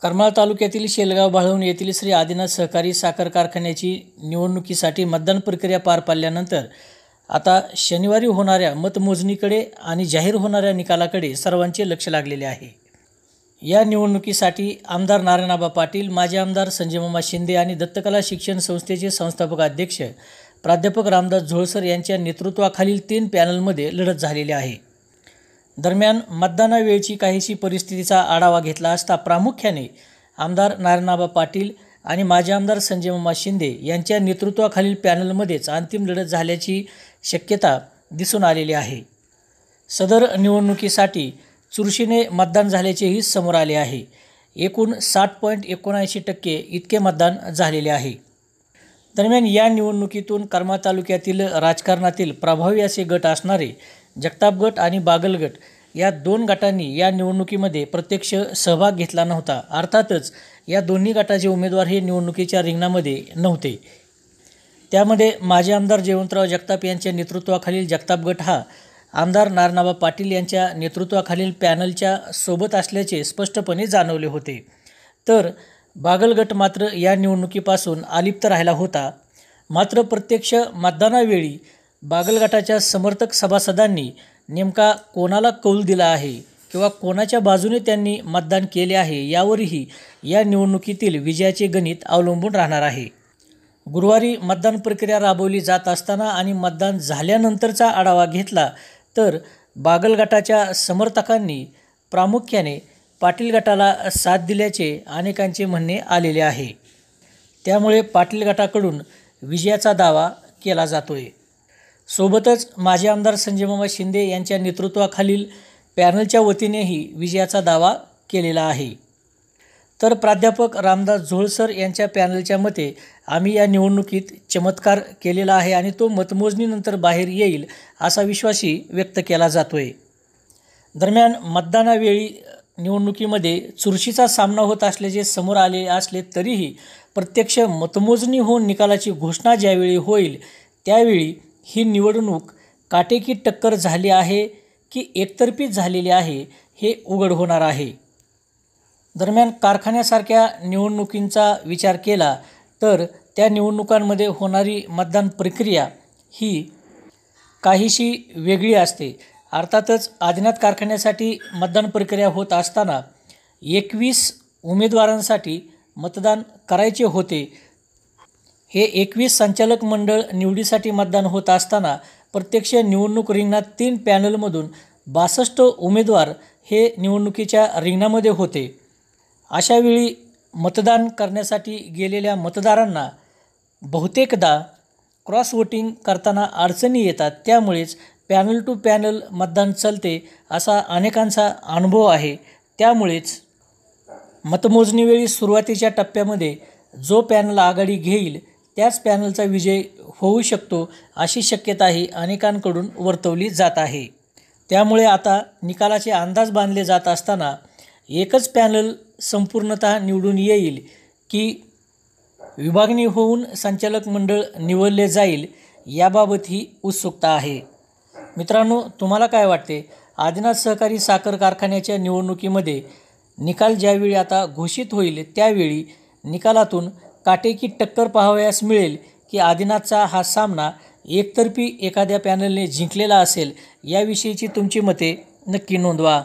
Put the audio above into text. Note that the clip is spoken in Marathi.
करमाळ तालुक्यातील शेलगाव बाळवण येथील श्री आदिनाथ सहकारी साखर कारखान्याची निवडणुकीसाठी मतदान प्रक्रिया पार पाडल्यानंतर आता शनिवारी होणाऱ्या मतमोजणीकडे आणि जाहीर होणाऱ्या निकालाकडे सर्वांचे लक्ष लागलेले आहे। या निवडणुकीसाठी आमदार नारायणआबा पाटील, माजी आमदार संजयमामा शिंदे आणि दत्तकला शिक्षण संस्थेचे संस्थापक अध्यक्ष प्राध्यापक रामदास झोळसर यांच्या नेतृत्वाखालील 3 पॅनलमध्ये लढत झालेली आहे। दरम्यान मतदानावेळची काहीशी परिस्थितीचा आढावा घेतला असता प्रामुख्याने आमदार नारायणआबा पाटील आणि माजी आमदार संजयमामा शिंदे यांच्या नेतृत्वाखालील पॅनलमध्येच अंतिम लढत झाल्याची शक्यता दिसून आलेली आहे। सदर निवडणुकीसाठी चुरशीने मतदान झाल्याचेही समोर आले आहे। एकूण 60.79% इतके मतदान झालेले आहे। दरम्यान या निवडणुकीतून करमाळ तालुक्यातील राजकारणातील प्रभावी असे गट असणारे जगताप गट आणि बागल गट या 2 गटांनी या निवडणुकीमध्ये प्रत्यक्ष सहभाग घेतला नव्हता। अर्थातच या दोन्ही गटाचे उमेदवार हे निवडणुकीच्या रिंगणामध्ये नव्हते। त्यामध्ये माजी आमदार जयवंतराव जगताप यांच्या नेतृत्वाखालील जगताप गट हा आमदार नारायणआबा पाटील यांच्या नेतृत्वाखालील पॅनलच्या सोबत असल्याचे स्पष्टपणे जाणवले होते, तर बागल गट मात्र या निवडणुकीपासून अलिप्त राहिला होता। मात्र प्रत्यक्ष मतदानावेळी बागल गटाच्या समर्थक सभासदांनी नेमका कोणाला कौल दिला आहे किंवा कोणाच्या बाजूने त्यांनी मतदान केले आहे यावरही या निवडणुकीतील विजयाचे गणित अवलंबून राहणार आहे। गुरुवारी मतदान प्रक्रिया राबवली जात असताना आणि मतदान झाल्यानंतरचा आढावा घेतला तर बागल गटाच्या समर्थकांनी प्रामुख्याने पाटील गटाला साथ दिल्याचे अनेकांचे म्हणणे आलेले आहे। त्यामुळे पाटील गटाकडून विजयाचा दावा केला जातोय। सोबतच माजी आमदार संजयमामा शिंदे यांच्या नेतृत्वाखालील पॅनलच्या वतीनेही विजयाचा दावा केलेला आहे। तर प्राध्यापक रामदास झोळसर यांच्या पॅनलच्या मते आम्ही या निवडणुकीत चमत्कार केलेला आहे आणि तो मतमोजणीनंतर बाहेर येईल असा विश्वासही व्यक्त केला जातोय। दरम्यान मतदानावेळी निवडणुकीमध्ये चुरशीचा सामना होत असल्याचे समोर आले असले तरीही प्रत्यक्ष मतमोजणी होऊन निकालाची घोषणा ज्यावेळी होईल त्यावेळी ही निवडणूक काटेकी टक्कर झाली आहे की एकतर्फीच झालेली आहे हे उघड होणार आहे। दरम्यान कारखान्यासारख्या निवडणुकींचा विचार केला तर त्या निवडणुकांमध्ये होणारी मतदान प्रक्रिया ही काहीशी वेगळी असते। अर्थातच आदिनाथ कारखान्यासाठी मतदान प्रक्रिया होत असताना 21 उमेदवारांसाठी मतदान करायचे होते। हे 21 संचालक मंडळ निवडीसाठी मतदान होत असताना प्रत्यक्ष निवडणूक रिंगणात 3 पॅनलमधून 62 उमेदवार हे निवडणुकीच्या रिंगणामध्ये होते। अशावेळी मतदान करण्यासाठी गेलेल्या मतदारांना बहुतेकदा क्रॉस वोटिंग करताना अडचणी येतात। त्यामुळेच पॅनल टू पॅनल मतदान चालते असा अनेकांचा अनुभव आहे। त्यामुळेच मतमोजणीवेळी सुरुवातीच्या टप्प्यामध्ये जो पॅनल आघाडी घेईल त्याच पॅनलचा विजय होऊ शकतो अशी शक्यताही अनेकांकडून वर्तवली जात आहे। त्यामुळे आता निकालाचे अंदाज बांधले जात असताना एकच पॅनल संपूर्णतः निवडून येईल की विभागणी होऊन संचालक मंडळ निवडले जाईल याबाबत ही उत्सुकता आहे। मित्रांनो, तुम्हाला काय वाटते? आदिनाथ सहकारी साखर कारखान्याच्या निवडणुकीमध्ये निकाल ज्यावेळी आता घोषित होईल त्यावेळी निकालातून काटेकी टक्कर पाहावयास मिळेल की आदिनाथचा हा सामना एकतर्फी एखाद्या पॅनलने जिंकलेला असेल? याविषयीची तुमची मते नक्की नोंदवा।